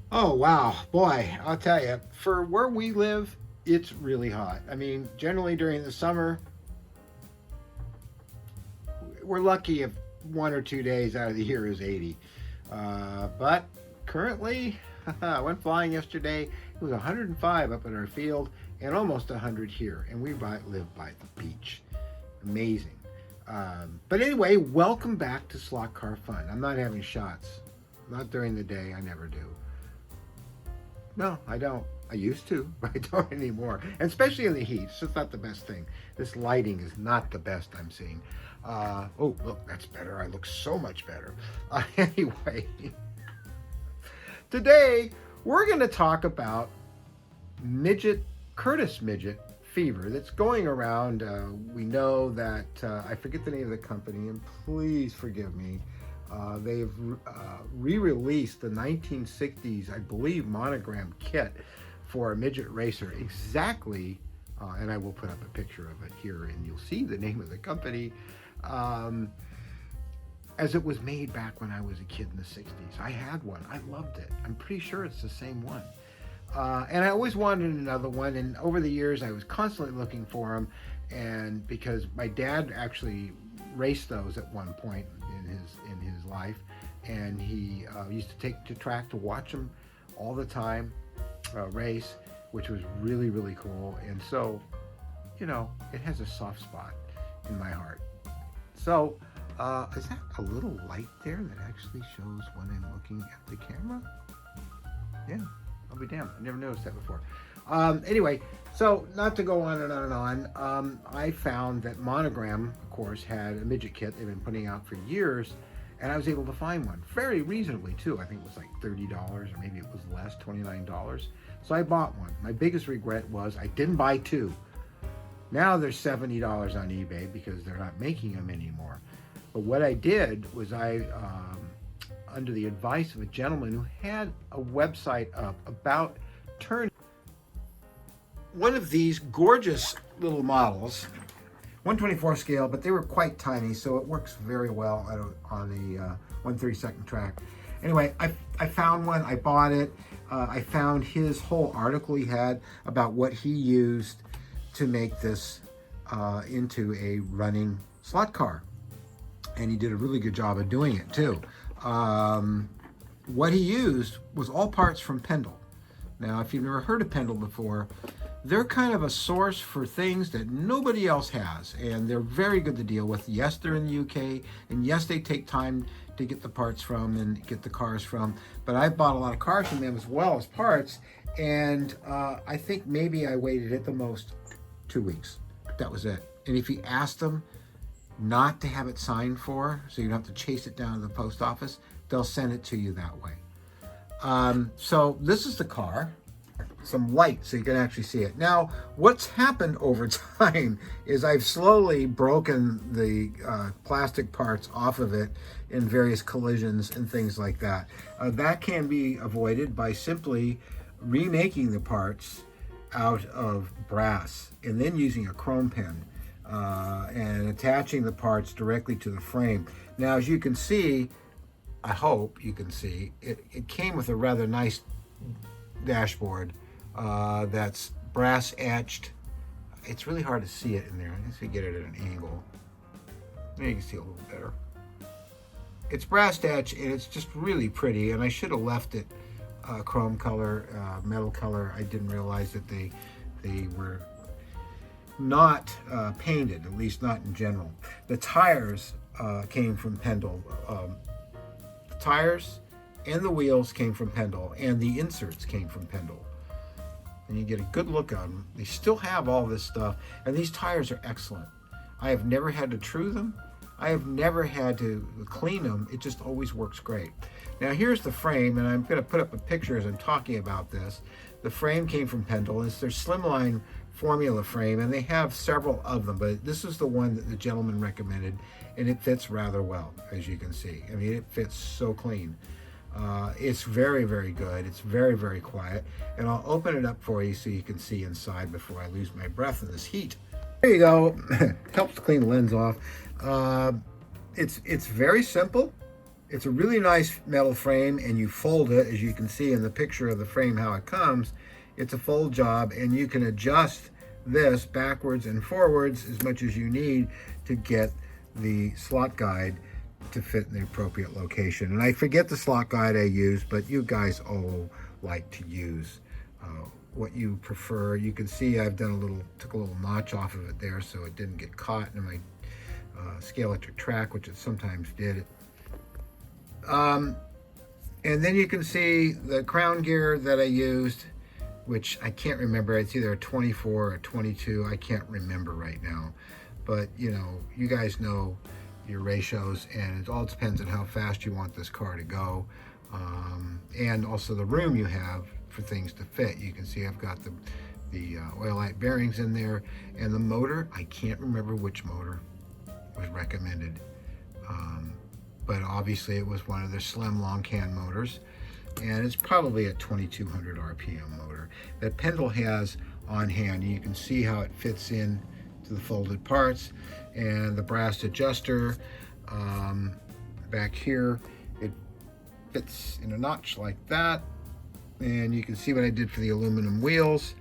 Oh, wow. Boy, I'll tell you, for where we live, it's really hot. I mean, generally during the summer, we're lucky if 1 or 2 days out of the year is 80. But currently, I went flying yesterday. It was 105 up in our field and almost 100 here. And live by the beach. Amazing. But anyway, welcome back to Slot Car Fun. I'm not having shots. Not during the day. I never do. No, I don't. I used to, but I don't anymore. And especially in the heat, it's just not the best thing. This lighting is not the best I'm seeing. Oh, look, that's better. I look so much better. Anyway, today we're going to talk about midget, Kurtis Midget fever that's going around. We know that, I forget the name of the company, and please forgive me. They've re-released the 1960s, I believe, monogram kit for a midget racer exactly, and I will put up a picture of it here and you'll see the name of the company, um, as it was made back when I was a kid in the 60s. I had one. I loved it. I'm pretty sure it's the same one. And I always wanted another one, and over the years I was constantly looking for them, and because my dad actually raced those at one point in his life, and he used to take to track to watch them all the time race, which was really really cool. And so, it has a soft spot in my heart. So, is that a little light there that actually shows when I'm looking at the camera? Yeah, I'll be damned. I never noticed that before. Anyway, so not to go on and on and on, I found that Monogram, of course, had a midget kit they've been putting out for years, and I was able to find one very reasonably too. I think it was like $30, or maybe it was less, $29. So I bought one. My biggest regret was I didn't buy two. Now they're $70 on eBay because they're not making them anymore. But what I did was under the advice of a gentleman who had a website up about turning one of these gorgeous little models, 124 scale, but they were quite tiny, so it works very well on a 132nd track. Anyway, I found one, I bought it. I found his whole article he had about what he used to make this into a running slot car. And he did a really good job of doing it too. What he used was all parts from Pendle. Now, if you've never heard of Pendle before, they're kind of a source for things that nobody else has, and they're very good to deal with. Yes, they're in the UK, and yes, they take time to get the parts from and get the cars from, but I bought a lot of cars from them as well as parts, and I think maybe I waited at the most 2 weeks. That was it. And if you asked them not to have it signed for, so you don't have to chase it down to the post office, they'll send it to you that way. So this is the car. Some light so you can actually see it. Now, what's happened over time is I've slowly broken the plastic parts off of it in various collisions and things like that. That can be avoided by simply remaking the parts out of brass and then using a chrome pen and attaching the parts directly to the frame. Now, as you can see, I hope you can see, it came with a rather nice dashboard that's brass etched. It's really hard to see it in there. I guess we get it at an angle. There you can see a little better. It's brass etched and it's just really pretty, and I should have left it chrome color, metal color. I didn't realize that they were not painted, at least not in general. The tires came from Pendle. The tires and the wheels came from Pendle, and the inserts came from Pendle. And you get a good look on them. They still have all this stuff, and these tires are excellent. I have never had to true them. I have never had to clean them. It just always works great. Now here's the frame, and I'm going to put up a picture as I'm talking about this. The frame came from Pendle. It's their slimline formula frame, and they have several of them, but this is the one that the gentleman recommended, and it fits rather well, as you can see. I mean, it fits so clean. It's very, very good. It's very, very quiet. And I'll open it up for you so you can see inside before I lose my breath in this heat. There you go. Helps to clean the lens off. It's very simple. It's a really nice metal frame, and you fold it, as you can see in the picture of the frame how it comes. It's a fold job, and you can adjust this backwards and forwards as much as you need to get the slot guide to fit in the appropriate location. And I forget the slot guide I use, but you guys all like to use what you prefer. You can see I've done took a little notch off of it there so it didn't get caught in my scale electric track, which it sometimes did. And then you can see the crown gear that I used, which I can't remember. It's either a 24 or a 22. I can't remember right now. But, you know, you guys know your ratios, and it all depends on how fast you want this car to go. And also the room you have for things to fit. You can see I've got the oil light bearings in there, and the motor, I can't remember which motor was recommended. But obviously it was one of the slim long can motors, and it's probably a 2200 RPM motor that Pendle has on hand. You can see how it fits in to the folded parts, and the brass adjuster back here, it fits in a notch like that. And you can see what I did for the aluminum wheels.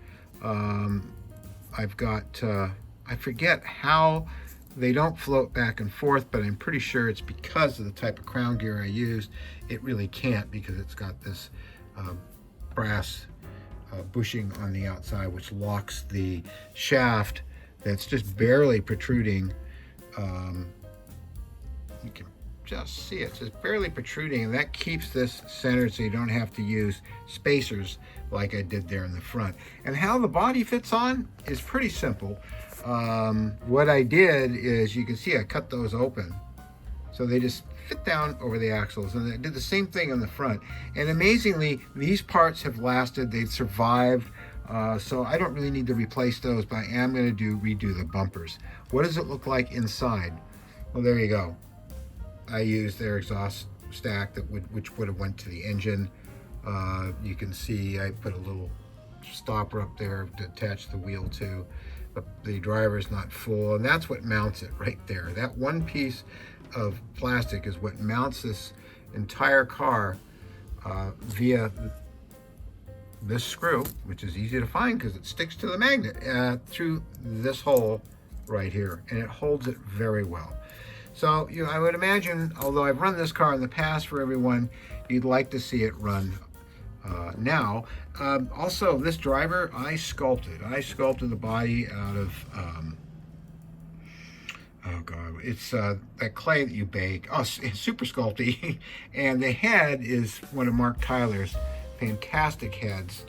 I've got I forget how they don't float back and forth, but I'm pretty sure it's because of the type of crown gear I used. It really can't, because it's got this brass bushing on the outside, which locks the shaft that's just barely protruding. You can just see it's just barely protruding, and that keeps this centered so you don't have to use spacers like I did there in the front. And how the body fits on is pretty simple. What I did is, you can see I cut those open so they just fit down over the axles, and I did the same thing on the front. And amazingly, these parts have lasted, they've survived, so I don't really need to replace those, but I am going to redo the bumpers. What does it look like inside? Well, there you go. I used their exhaust stack which would have went to the engine. You can see I put a little stopper up there to attach the wheel to, but the driver's not full, and that's what mounts it right there. That one piece of plastic is what mounts this entire car via this screw, which is easy to find because it sticks to the magnet through this hole right here, and it holds it very well. So, you know, I would imagine, although I've run this car in the past for everyone, you'd like to see it run now. Also, this driver, I sculpted the body out of, oh God, it's that clay that you bake. Oh, it's super sculpty. And the head is one of Mark Tyler's fantastic heads.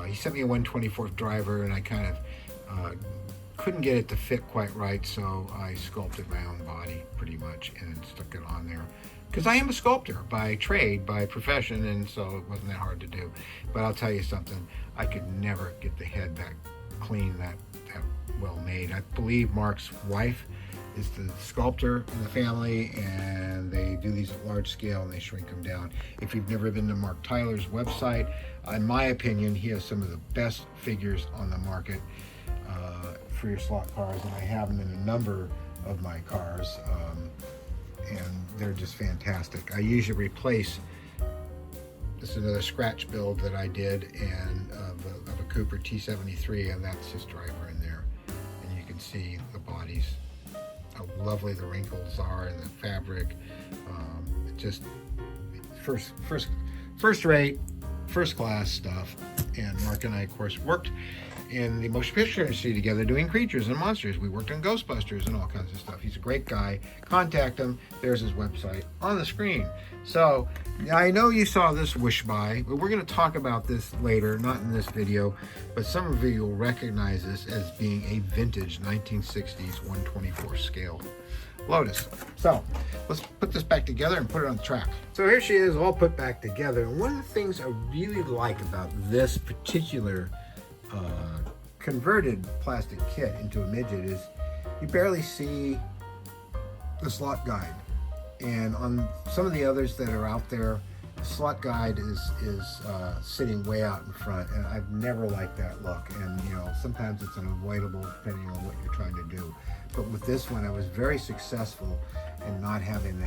He sent me a 1/24th driver, and I kind of couldn't get it to fit quite right, so I sculpted my own body pretty much and stuck it on there. Because I am a sculptor by trade, by profession, and so it wasn't that hard to do. But I'll tell you something, I could never get the head that clean, that well made. I believe Mark's wife is the sculptor in the family, and they do these at large scale and they shrink them down. If you've never been to Mark Tyler's website, in my opinion, he has some of the best figures on the market for your slot cars, and I have them in a number of my cars, and they're just fantastic. I usually replace, this is another scratch build that I did, and of a Cooper T73, and that's his driver in there. And you can see the bodies, how lovely the wrinkles are, and the fabric. Just first rate, first class stuff. And Mark and I, of course, worked in the motion picture industry together doing creatures and monsters. We worked on Ghostbusters and all kinds of stuff. He's a great guy. Contact him. There's his website on the screen. So I know you saw this wish buy, but we're going to talk about this later, not in this video, but some of you will recognize this as being a vintage 1960s 1/24 scale Lotus. So let's put this back together and put it on the track. So here she is, all put back together. And one of the things I really like about this particular converted plastic kit into a midget is you barely see the slot guide. And on some of the others that are out there, the slot guide is sitting way out in front, and I've never liked that look. And you know, sometimes it's unavoidable depending on what you're trying to do. But with this one, I was very successful in not having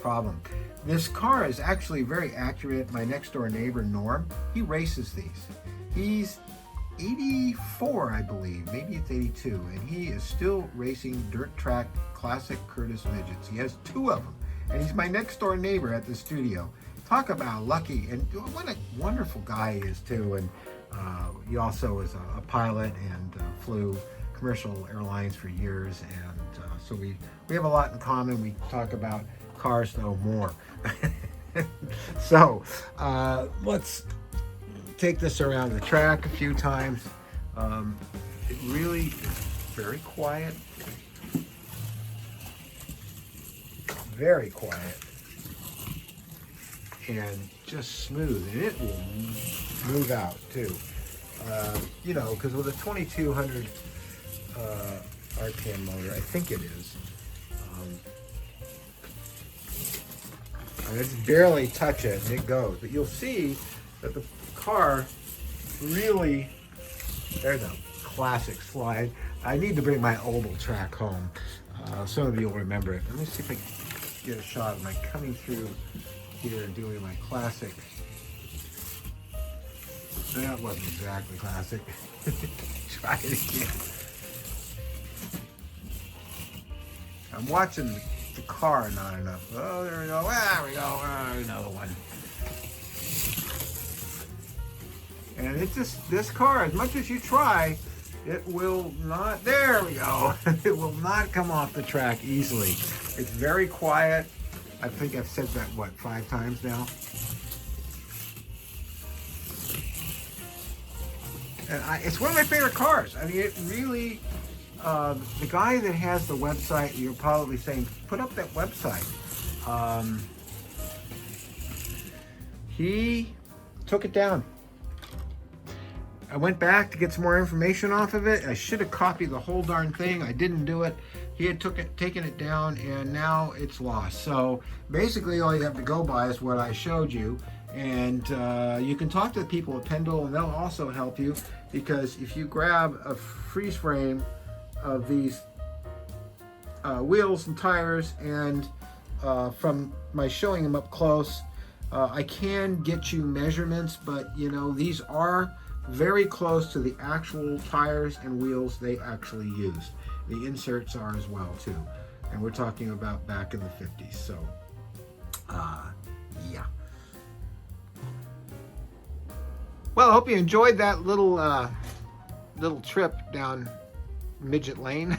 problem. This car is actually very accurate. My next door neighbor, Norm, he races these. He's 84, I believe, maybe it's 82, and he is still racing dirt track classic Kurtis Midgets. He has 2 of them, and he's my next door neighbor at the studio. Talk about lucky, and what a wonderful guy he is too. And he also is a pilot and flew commercial airlines for years, and so we have a lot in common. We talk about cars though more. So let's take this around the track a few times. It really is very quiet, very quiet, and just smooth, and it will move out too. You know, because with a 2200 RPM motor, I think it is, and it's barely touch it and it goes. But you'll see that the car really, there's a classic slide. I need to bring my oval track home. Some of you will remember it. Let me see if I can get a shot of my coming through here and doing my classic. That wasn't exactly classic. Try it again. I'm watching the car not enough. Oh, there we go. There we go. Another one. And it just, this car, as much as you try, it will not, there we go. It will not come off the track easily. It's very quiet. I think I've said that, what, 5 times now? And it's one of my favorite cars. I mean, it really, the guy that has the website, you're probably saying, put up that website. He took it down. I went back to get some more information off of it. I should have copied the whole darn thing. I didn't do it. He had taken it down, and now it's lost. So basically all you have to go by is what I showed you. And you can talk to the people at Pendle, and they'll also help you, because if you grab a freeze frame of these wheels and tires, and from my showing them up close, I can get you measurements, but you know, these are very close to the actual tires and wheels they actually used. The inserts are as well too, and we're talking about back in the 50s. So yeah. Well, I hope you enjoyed that little trip down Midget Lane.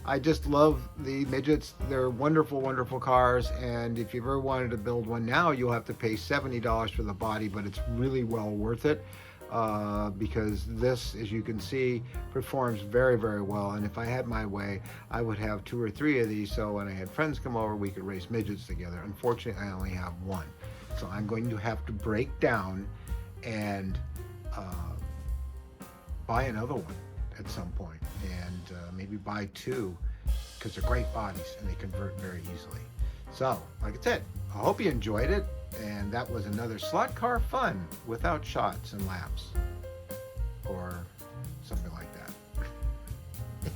I just love the Midgets. They're wonderful, wonderful cars, and if you've ever wanted to build one now, you'll have to pay $70 for the body, but it's really well worth it, because this, as you can see, performs very, very well. And if I had my way, I would have 2 or 3 of these, so when I had friends come over, we could race midgets together. Unfortunately, I only have one, so I'm going to have to break down and buy another one at some point, and maybe buy 2, because they're great bodies and they convert very easily. So, like I said, I hope you enjoyed it, and that was another slot car fun without shots and laps, or something like that.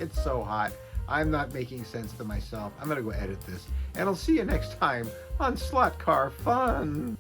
It's so hot. I'm not making sense to myself. I'm gonna go edit this, and I'll see you next time on Slot Car Fun.